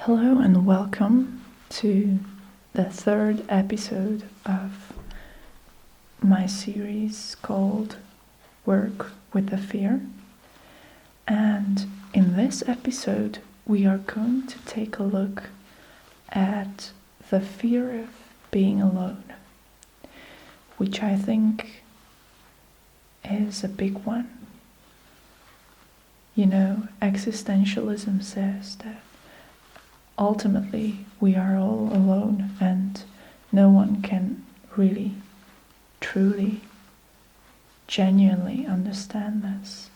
Hello and welcome to the third episode of my series called Work with the Fear. And in this episode, we are going to take a look at the fear of being alone, which I think is a big one. You know, existentialism says that ultimately we are all alone and no one can really, truly, genuinely understand this,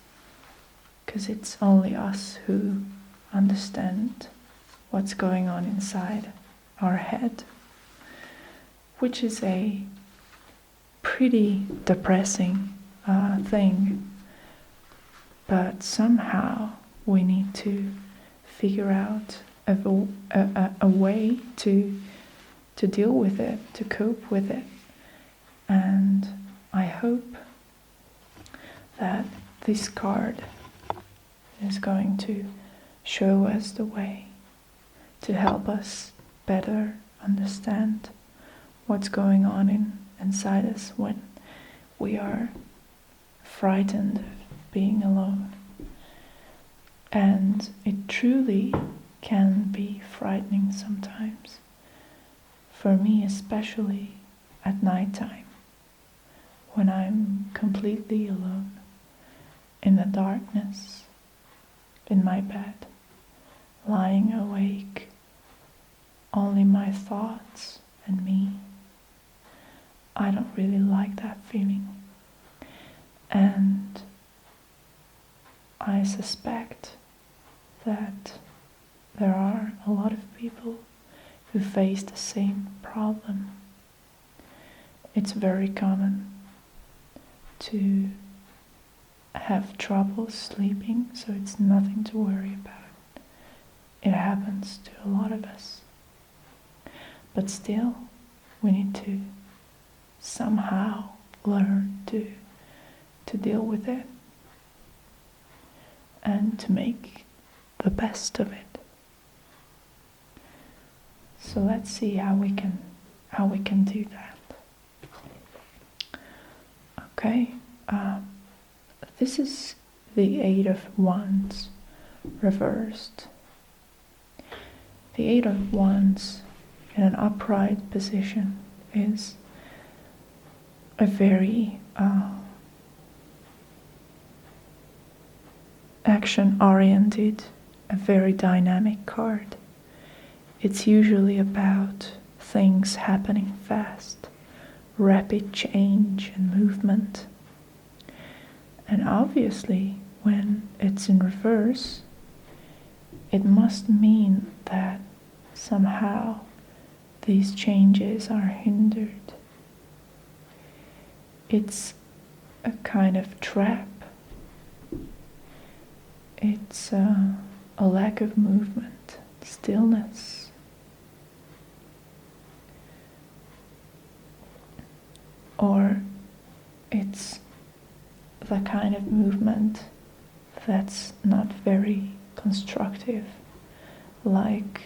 because it's only us who understand what's going on inside our head, which is a pretty depressing thing, but somehow we need to figure out a way to deal with it, to cope with it. And I hope that this card is going to show us the way to help us better understand what's going on inside us when we are frightened of being alone. And it truly can be frightening sometimes. For me, especially at nighttime, when I'm completely alone, in the darkness, in my bed, lying awake, only my thoughts and me. I don't really like that feeling. And I suspect that there are a lot of people who face the same problem. It's very common to have trouble sleeping, so it's nothing to worry about. It happens to a lot of us. But still, we need to somehow learn to deal with it and to make the best of it. So let's see how we can do that. Okay, this is the Eight of Wands reversed. The Eight of Wands in an upright position is a very action-oriented, a very dynamic card. It's usually about things happening fast, rapid change and movement. And obviously, when it's in reverse, it must mean that somehow these changes are hindered. It's a kind of trap. It's a lack of movement, stillness. Or it's the kind of movement that's not very constructive, like,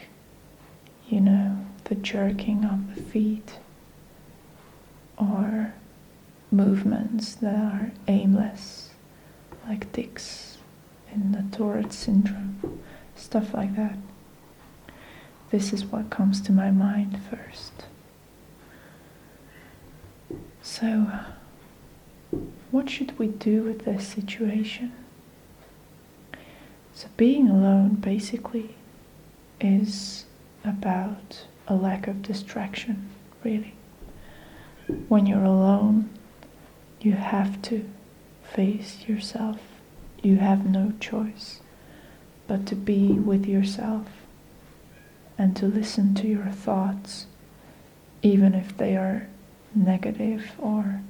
you know, the jerking of the feet, or movements that are aimless, like tics in the Tourette syndrome, stuff like that. This is what comes to my mind first. So, what should we do with this situation? So being alone basically is about a lack of distraction, really. When you're alone, you have to face yourself. You have no choice but to be with yourself and to listen to your thoughts, even if they are negative or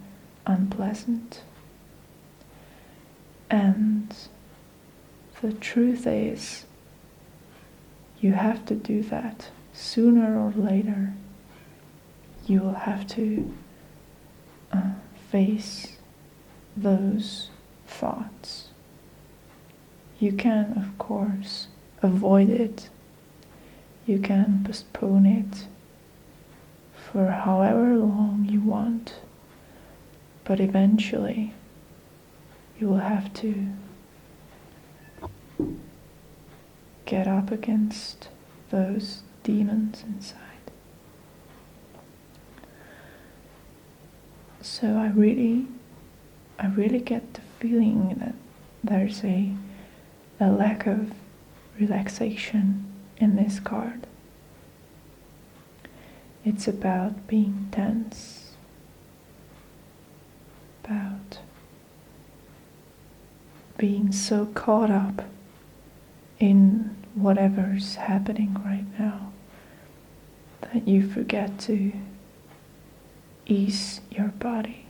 unpleasant. And the truth is, you have to do that. Sooner or later, you will have to face those thoughts. You can, of course, avoid it. You can postpone it for however long you want, but eventually you will have to get up against those demons inside. So I really get the feeling that there's a lack of relaxation in this card. It's about being tense, about being so caught up in whatever's happening right now that you forget to ease your body.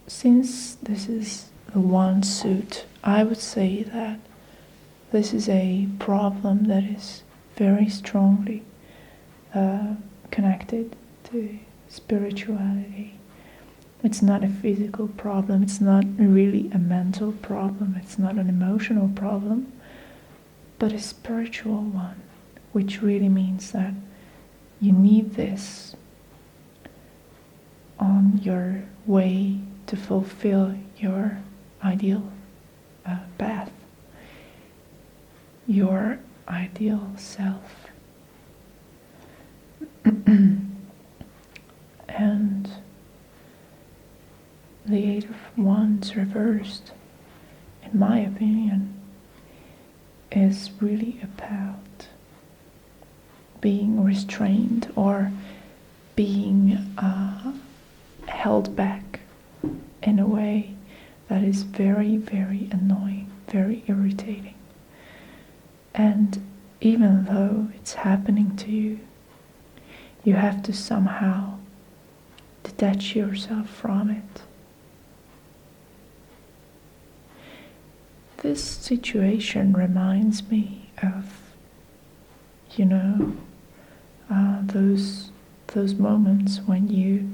Since this is the one suit, I would say that this is a problem that is very strongly connected to spirituality. It's not a physical problem, it's not really a mental problem, it's not an emotional problem, but a spiritual one, which really means that you need this on your way to fulfill your ideal path, your ideal self. And the Eight of Wands reversed, in my opinion, is really about being restrained or being held back in a way that is very, very annoying, very irritating. And even though it's happening to you, you have to somehow detach yourself from it. This situation reminds me of, those moments when you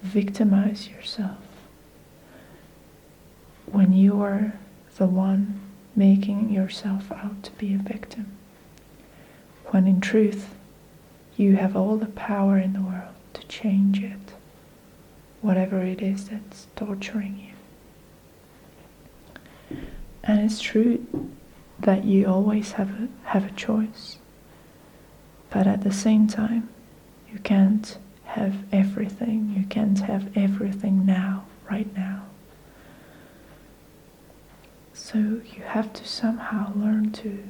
victimize yourself, when you are the one making yourself out to be a victim, when in truth you have all the power in the world to change it, whatever it is that's torturing you. And it's true that you always have a choice, but at the same time you can't have everything. You can't have everything now, right now. So you have to somehow learn to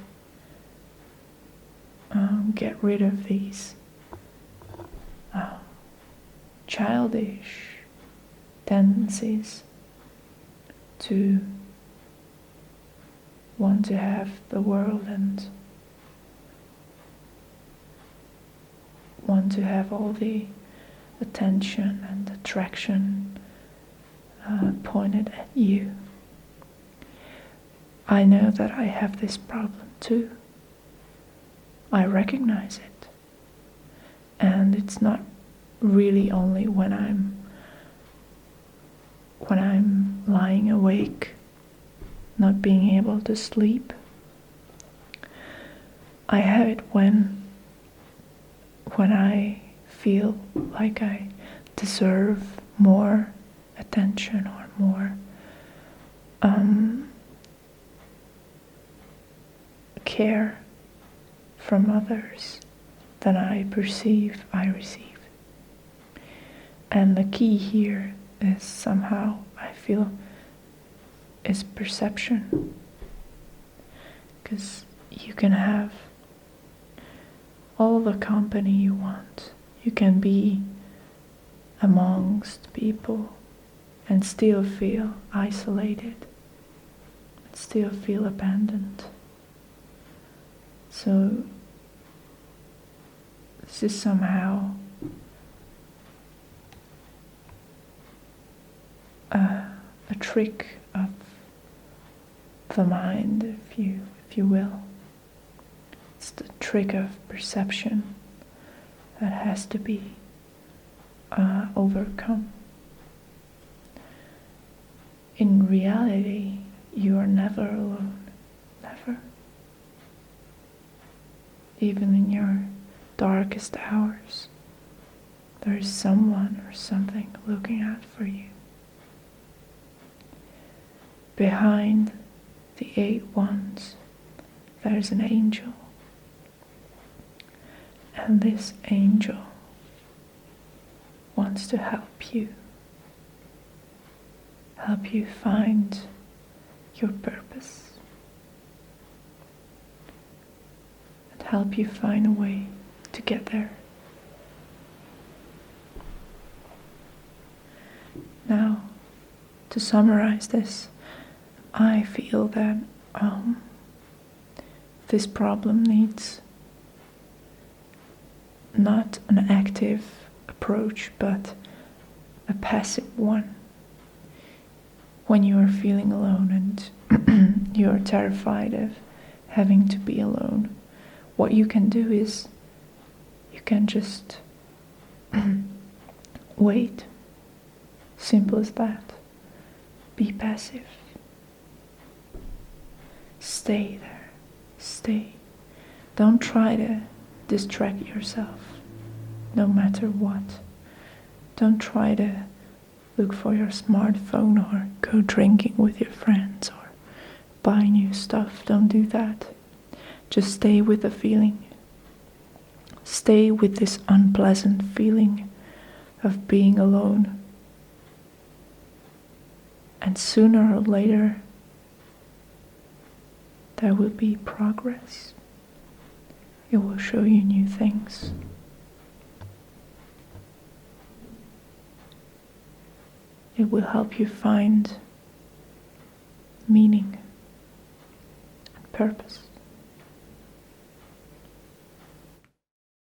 get rid of these childish tendencies to want to have the world and want to have all the attention and attraction pointed at you. I know that I have this problem too. I recognize it. And it's not really only when I'm lying awake, not being able to sleep. I have it when I feel like I deserve more attention or more care from others than I perceive I receive. And the key here is somehow, I feel, is perception. Because you can have all the company you want. You can be amongst people and still feel isolated, still feel abandoned. So this is somehow a trick of the mind, if you will. It's the trick of perception that has to be overcome. In reality, you are never alone. Never. even in your darkest hours, there is someone or something looking out for you. Behind the 8 wands, there's an angel. And this angel wants to help you find your purpose, and help you find a way to get there. Now, to summarize this, I feel that this problem needs not an active approach, but a passive one. When you are feeling alone and you are terrified of having to be alone, what you can do is you can just wait. Simple as that. Be passive. Stay there. Stay. Don't try to distract yourself, no matter what. Don't try to look for your smartphone or go drinking with your friends or buy new stuff. Don't do that. Just stay with the feeling. Stay with this unpleasant feeling of being alone. And sooner or later, there will be progress. It will show you new things. It will help you find meaning and purpose.